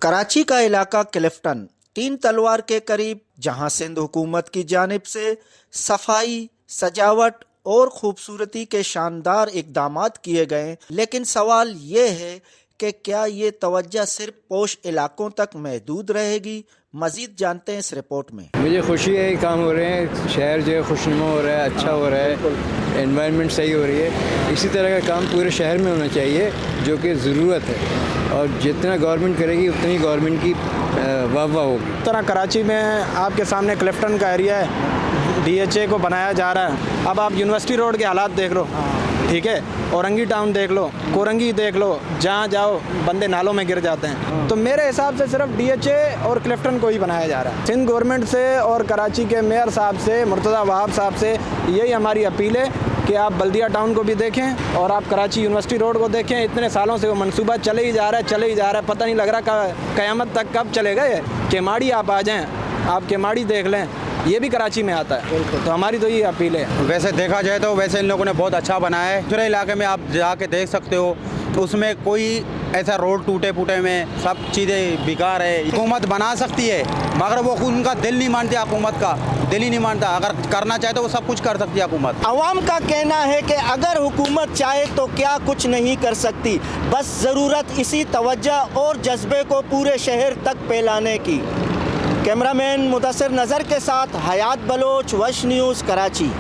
कराची का इलाका क्लिफ्टन 3 तलवार के करीब, जहां सिंध हुकूमत की जानिब से सफाई, सजावट और खूबसूरती के शानदार इकदामात किए गए, लेकिन सवाल ये है कि क्या ये तवज्जो सिर्फ पोश इलाकों तक महदूद रहेगी। मजीद जानते हैं इस रिपोर्ट में। मुझे खुशी है ये काम हो रहे हैं, शहर जो है खुशनुमा हो रहा है, अच्छा हो रहा है, एनवायरनमेंट सही हो रही है। इसी तरह का काम पूरे शहर में होना चाहिए जो कि ज़रूरत है, और जितना गवर्नमेंट करेगी उतनी गवर्नमेंट की वाह होगी। तरह कराची में आपके सामने क्लिफ्टन का एरिया है, DHA को बनाया जा रहा है। अब आप यूनिवर्सिटी रोड के हालात देख लो, ठीक है, औरंगी टाउन देख लो, कोरंगी देख लो, जहाँ जाओ बंदे नालों में गिर जाते हैं। तो मेरे हिसाब से सिर्फ DHA और क्लिफ्टन को ही बनाया जा रहा है। सिंध गवर्नमेंट से और कराची के मेयर साहब से, मुर्तज़ा वहाब साहब से यही हमारी अपील है कि आप बल्दिया टाउन को भी देखें और आप कराची यूनिवर्सिटी रोड को देखें। इतने सालों से वो मंसूबा चले ही जा रहा है, पता नहीं लग रहा क़यामत तक कब चलेगा ये। केमाड़ी आप आ जाएँ, आप केमाड़ी देख लें, ये भी कराची में आता है। तो हमारी तो ये अपील है। वैसे देखा जाए तो वैसे इन लोगों ने बहुत अच्छा बनाया है। दूसरे इलाके में आप जाके देख सकते हो, उसमें कोई ऐसा रोड टूटे फूटे में सब चीज़ें बेकार है। हुकूमत बना सकती है मगर वो उनका दिल नहीं मानती, हुकूमत का दिल ही नहीं मानता। अगर करना चाहे तो वो सब कुछ कर सकती है हुकूमत। अवाम का कहना है कि अगर हुकूमत चाहे तो क्या कुछ नहीं कर सकती, बस ज़रूरत इसी तवज्जो और जज्बे को पूरे शहर तक फैलाने की। कैमरामैन मुदस्सिर नज़र के साथ हयात बलोच, वश न्यूज़, कराची।